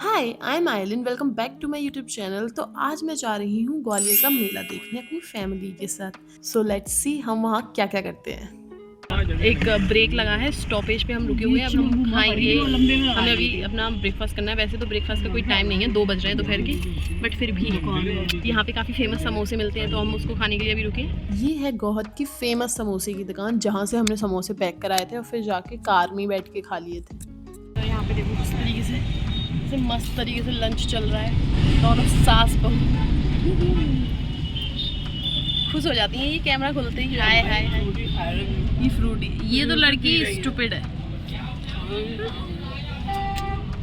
Hi I am Aileen, welcome back to my YouTube channel. तो आज मैं जा रही हूँ ग्वालियर का मेला देखने अपनी फैमिली के साथ। सो लेट्स सी हम वहाँ क्या क्या करते हैं। एक ब्रेक लगा है, स्टॉपेज पे हम रुके हुए हैं। अब हम खाएंगे। हमें अभी अपना ब्रेकफास्ट करना है। वैसे तो ब्रेकफास्ट का कोई टाइम नहीं है, 2 बज रहे हैं दोपहर के, बट फिर भी यहाँ पे काफ़ी फेमस समोसे मिलते हैं तो हम उसको खाने के लिए अभी रुके। ये है गोहद की फेमस समोसे की दुकान, जहाँ से हमने समोसे पैक कराए थे और फिर जाके कार में बैठ के खा लिए थे। तो यहाँ पे देखो किस तरीके से मस्त तरीके से लंच चल रहा है। दोनों सास बहू खुश हो जाती हैं ये कैमरा खुलते ही। हाय हाय हाय, ये फ्रूटी, ये तो लड़की स्टूपिड है।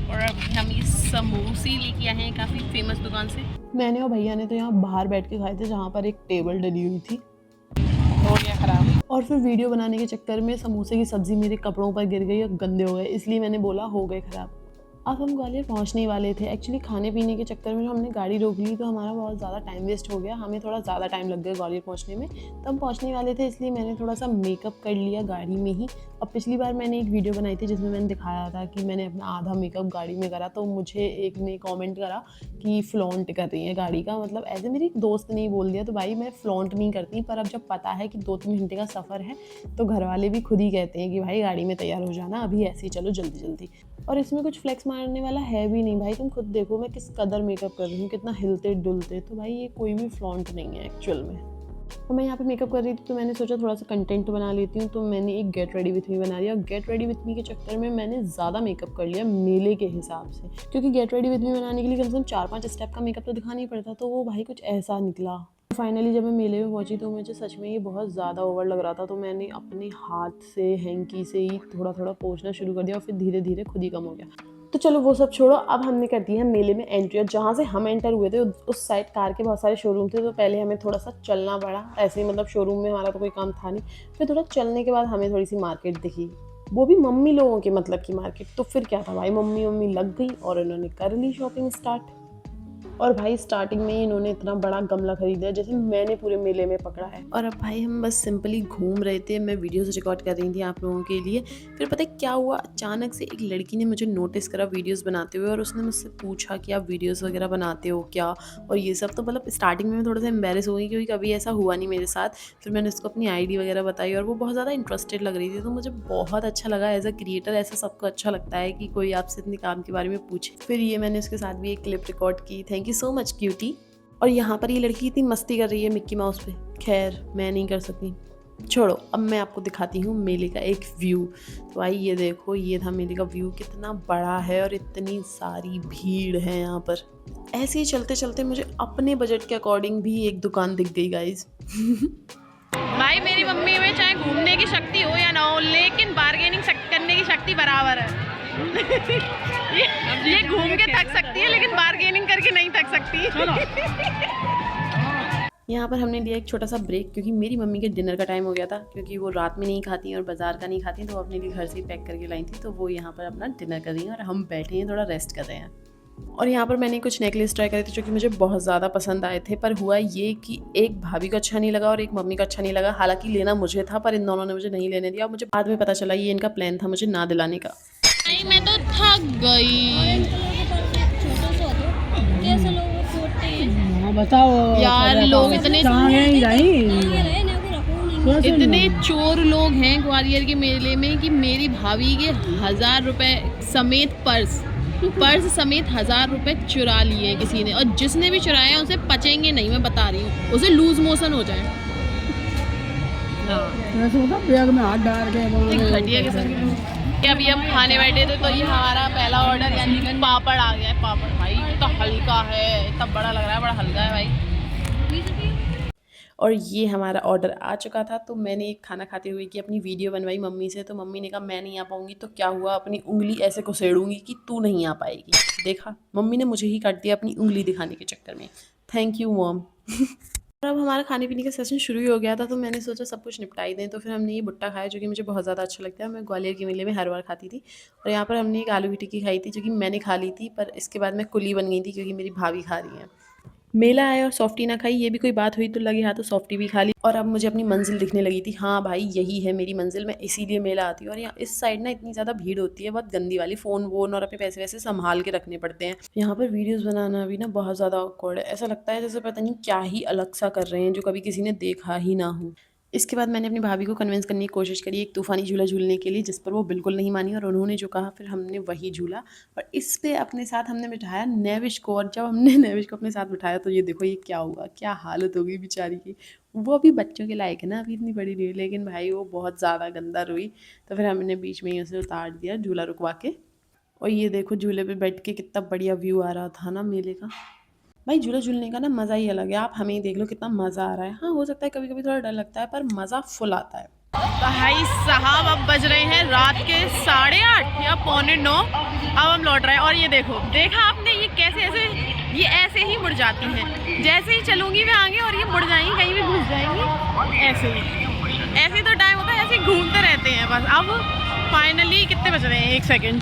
और अब हम ये समोसे लेके आए हैं काफ़ी फेमस दुकान से। मैंने और भैया ने तो यहाँ बाहर बैठ के खाए थे, जहाँ पर एक टेबल डली हुई थी। हो गया खराब। और फिर वीडियो बनाने के चक्कर में समोसे की सब्जी मेरे कपड़ों पर गिर गई और गंदे हो गए, इसलिए मैंने बोला हो गए खराब। अब हम ग्वालियर पहुंचने वाले थे। एक्चुअली खाने पीने के चक्कर में हमने गाड़ी रोक ली, तो हमारा बहुत ज़्यादा टाइम वेस्ट हो गया। हमें थोड़ा ज़्यादा टाइम लग गया ग्वालियर पहुंचने में। तो हम पहुंचने वाले थे, इसलिए मैंने थोड़ा सा मेकअप कर लिया गाड़ी में ही। अब पिछली बार मैंने एक वीडियो बनाई थी जिसमें मैंने दिखाया था कि मैंने अपना आधा मेकअप गाड़ी में करा, तो मुझे एक ने कॉमेंट करा कि फ्लॉन्ट कर रही है गाड़ी का। मतलब ऐसे मेरी दोस्त ने ही बोल दिया। तो भाई मैं फ्लॉन्ट नहीं करती, पर अब जब पता है कि 2-3 घंटे का सफ़र है तो घर वाले भी खुद ही कहते हैं कि भाई गाड़ी में तैयार हो जाना, अभी ऐसे ही चलो जल्दी जल्दी। और इसमें कुछ फ्लेक्स मारने वाला है भी नहीं भाई, तुम खुद देखो मैं किस कदर मेकअप कर रही हूँ, कितना हिलते डुलते। तो भाई ये कोई भी फ्लॉन्ट नहीं है एक्चुअल में। तो मैं यहाँ पे मेकअप कर रही थी, तो मैंने सोचा थोड़ा सा कंटेंट बना लेती हूँ। तो मैंने एक गेट रेडी विथ मी बना लिया। और गेट रेडी विथ मी के चक्कर में मैंने ज़्यादा मेकअप कर लिया मेले के हिसाब से, क्योंकि गेट रेडी विथ मी बनाने के लिए कम से कम 4-5 स्टेप का मेकअप तो दिखाना ही पड़ता। तो वो भाई कुछ ऐसा निकला। फाइनली जब मैं मेले में पहुंची तो मुझे सच में ये बहुत ज़्यादा ओवर लग रहा था। तो मैंने अपने हाथ से हैंकी से ही थोड़ा थोड़ा पोंछना शुरू कर दिया और फिर धीरे धीरे खुद ही कम हो गया। तो चलो वो सब छोड़ो, अब हमने कर दी है मेले में एंट्री। और जहाँ से हम एंटर हुए थे उस साइड कार के बहुत सारे शोरूम थे, तो पहले हमें थोड़ा सा चलना पड़ा। ऐसे ही मतलब शोरूम में हमारा तो कोई काम था नहीं। फिर थोड़ा चलने के बाद हमें थोड़ी सी मार्केट दिखी, वो भी मम्मी लोगों के मतलब की मार्केट। तो फिर क्या था भाई, मम्मी लग गई और उन्होंने कर ली शॉपिंग स्टार्ट। और भाई स्टार्टिंग में ही इन्होंने इतना बड़ा गमला खरीदा जैसे मैंने पूरे मेले में पकड़ा है। और अब भाई हम बस सिंपली घूम रहे थे, मैं वीडियोस रिकॉर्ड कर रही थी आप लोगों के लिए। फिर पता है क्या हुआ, अचानक से एक लड़की ने मुझे नोटिस करा वीडियोस बनाते हुए, और उसने मुझसे पूछा कि आप वीडियोस वगैरह बनाते हो क्या, और ये सब। तो मतलब स्टार्टिंग में मैं थोड़ा सा एम्बेरस हो गई, क्योंकि कभी ऐसा हुआ नहीं मेरे साथ। फिर मैंने उसको अपनी आईडी वगैरह बताई और वो बहुत ज़्यादा इंटरेस्टेड लग रही थी। तो मुझे बहुत अच्छा लगा। एज अ क्रिएटर ऐसा सबको अच्छा लगता है कि कोई आपसे अपने काम के बारे में पूछे। फिर ये मैंने उसके साथ भी एक क्लिप रिकॉर्ड की। Thank you so much cutie. और यहाँ पर ये लड़की इतनी मस्ती कर रही है मिक्की माउस पे। खैर मैं नहीं कर सकती, छोड़ो। अब मैं आपको दिखाती हूँ मेले का एक व्यू। तो भाई ये देखो, ये था मेले का व्यू। कितना बड़ा है और इतनी सारी भीड़ है यहाँ पर। ऐसे ही चलते चलते मुझे अपने बजट के अकॉर्डिंग भी एक दुकान दिख गई गाइज। भाई मेरी मम्मी में चाहे घूमने की शक्ति हो या ना हो, लेकिन बार्गेनिंग करने की शक्ति बराबर है। ये घूम के थक सकती है लेकिन बार्गेनिंग करके नहीं थक सकती। यहाँ पर हमने लिया एक छोटा सा ब्रेक, क्योंकि मेरी मम्मी के डिनर का टाइम हो गया था। क्योंकि वो रात में नहीं खाती हैं और बाजार का नहीं खाती हैं, तो वो अपने लिए घर से ही पैक करके लाई थी। तो वो यहाँ पर अपना डिनर कर रही हैं और हम बैठे हैं थोड़ा रेस्ट कर रहे हैं। और यहाँ पर मैंने कुछ नेकलेस ट्राई करे थे जो कि मुझे बहुत ज़्यादा पसंद आए थे। पर हुआ ये कि एक भाभी को अच्छा नहीं लगा और एक मम्मी को अच्छा नहीं लगा। हालांकि लेना मुझे था, पर इन दोनों ने मुझे नहीं लेने दिया। मुझे बाद में पता चला ये इनका प्लान था मुझे ना दिलाने का। मैं तो थक गई। बताओ यार लोग इतने चोर लोग हैं ग्वालियर के मेले में कि मेरी भाभी के 1000 रुपए समेत पर्स समेत 1000 रुपए चुरा लिए किसी ने। और जिसने भी चुराया उसे पचेंगे नहीं, मैं बता रही हूँ, उसे लूज मोशन हो जाए। बैग में हाथ डाल के घटिया किस्म के। अभी हम खाने बैठे थे तो ये हमारा पहला ऑर्डर यानी कि पापड़ आ गया है। पापड़ भाई इतना हल्का है, इतना बड़ा लग रहा है, बड़ा हल्का है भाई। और ये हमारा ऑर्डर आ चुका था। तो मैंने एक खाना खाते हुए की अपनी वीडियो बनवाई मम्मी से। तो मम्मी ने कहा मैं नहीं आ पाऊंगी। तो क्या हुआ, अपनी उंगली ऐसे घुसेड़ूंगी कि तू नहीं आ पाएगी। देखा, मम्मी ने मुझे ही काट दिया अपनी उंगली दिखाने के चक्कर में। Thank you mom. और अब हमारा खाने पीने का सेशन शुरू ही हो गया था, तो मैंने सोचा सब कुछ निपटाई दें। तो फिर हमने ये भुट्टा खाया जो कि मुझे बहुत ज़्यादा अच्छा लगता है। मैं ग्वालियर के मेले में हर बार खाती थी। और यहाँ पर हमने एक आलू की टिक्की खाई थी जो कि मैंने खा ली थी, पर इसके बाद मैं कुली बन गई थी क्योंकि मेरी भाभी खा रही है। मेला आया और सॉफ्टी ना खाई, ये भी कोई बात हुई? तो लगे हाँ तो सॉफ्टी भी खा ली। और अब मुझे अपनी मंजिल दिखने लगी थी। हाँ भाई यही है मेरी मंजिल, मैं इसीलिए मेला आती हूँ। और यहाँ इस साइड ना इतनी ज़्यादा भीड़ होती है, बहुत गंदी वाली, फ़ोन वोन और अपने पैसे वैसे संभाल के रखने पड़ते हैं। यहाँ पर वीडियोज़ बनाना भी ना बहुत ज़्यादा ऑकवर्ड है, ऐसा लगता है जैसे पता नहीं क्या ही अलग सा कर रहे हैं जो कभी किसी ने देखा ही ना हो। इसके बाद मैंने अपनी भाभी को कन्विंस करने की कोशिश करी एक तूफ़ानी झूला झूलने के लिए, जिस पर वो बिल्कुल नहीं मानी और उन्होंने जो कहा फिर हमने वही झूला। और इस पे अपने साथ हमने बिठाया नेविश को, और जब हमने नेविश को अपने साथ बिठाया तो ये देखो ये क्या हुआ, क्या हालत होगी बेचारी की। वो अभी बच्चों के लायक है ना, अभी इतनी बड़ी नहीं हुई, लेकिन भाई वो बहुत ज़्यादा गंदा रोई। तो फिर हमने बीच में ही उसे उतार दिया झूला रुकवा के। और ये देखो झूले पे बैठ के कितना बढ़िया व्यू आ रहा था ना मेले का। भाई झूला झूलने का ना मज़ा ही अलग है, आप हमें ही देख लो कितना मज़ा आ रहा है। हाँ हो सकता है कभी कभी थोड़ा डर लगता है पर मज़ा फुल आता है। भाई साहब अब बज रहे हैं रात के 8:30 या 8:45, अब हम लौट रहे हैं। और ये देखो, देखा आपने ये कैसे ऐसे, ये ऐसे ही मुड़ जाती हैं, जैसे ही चलूंगी मैं आगे और ये मुड़ जाएंगी, कहीं भी घुस जाएंगी, ऐसे ही तो टाइम होता है, ऐसे ही घूमते रहते हैं बस। अब फाइनली कितने बज रहे हैं, 1 सेकेंड,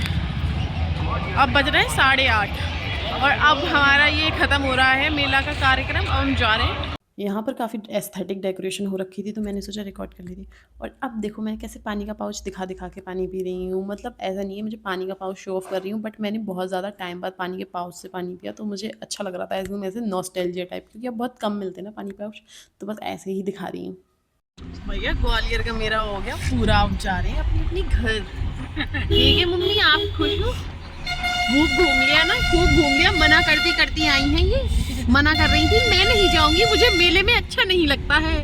अब बज रहे हैं 8:30 और अब हमारा ये ख़त्म हो रहा है मेला का कार्यक्रम, अब हम जा रहे हैं। यहाँ पर काफ़ी एस्थेटिक डेकोरेशन हो रखी थी तो मैंने सोचा रिकॉर्ड कर ली थी। और अब देखो मैं कैसे पानी का पाउच दिखा दिखा के पानी पी रही हूँ। मतलब ऐसा नहीं है मुझे पानी का पाउच शो ऑफ कर रही हूँ, बट मैंने बहुत ज़्यादा टाइम बाद पानी के पाउच से पानी पिया तो मुझे अच्छा लग रहा था एकदम ऐसे नॉस्टैल्जिया टाइप, क्योंकि अब बहुत कम मिलते हैं ना पानी पाउच, तो बस ऐसे ही दिखा रही हूँ। भैया ग्वालियर का मेरा हो गया पूरा, अब जा रहे हैं अपनी अपनी घर। ठीक है मम्मी आप खुश हो? खूब घूम लिया ना, खूब घूम लिया। मना करती करती आई हैं ये, मना कर रही थी मैं नहीं जाऊंगी, मुझे मेले में अच्छा नहीं लगता है।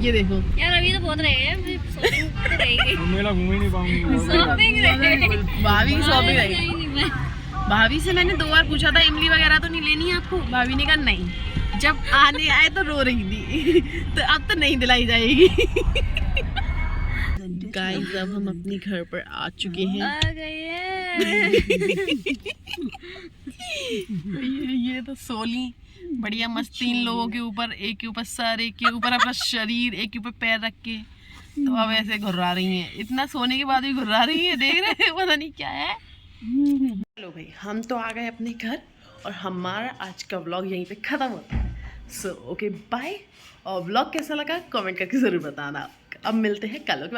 ये देखो यार अभी तो बहुत रह गए, मेला घूम ही नहीं पाऊंगी। भाभी की शॉपिंग रहेगी। भाभी से मैंने 2 बार पूछा था इमली वगैरह तो नहीं लेनी है आपको, भाभी ने कहा नहीं। जब आने आए तो रो रही थी तो अब तो नहीं दिलाई जाएगी। गाइस अब हम अपने घर पर आ चुके हैं। आ गए हैं। ये तो सोली बढ़िया मस्त 3 लोगों के ऊपर, एक के ऊपर सर, एक के ऊपर अपना शरीर, एक के ऊपर पैर रख के, तो अब ऐसे घुर्रा रही हैं। इतना सोने के बाद भी घुर्रा रही है, देख रहे हैं पता नहीं क्या है। चलो भाई हम तो आ गए अपने घर और हमारा आज का व्लॉग यहीं पे ख़त्म होता है। So okay bye. और व्लॉग कैसा लगा कमेंट करके ज़रूर बताना। अब मिलते हैं कल।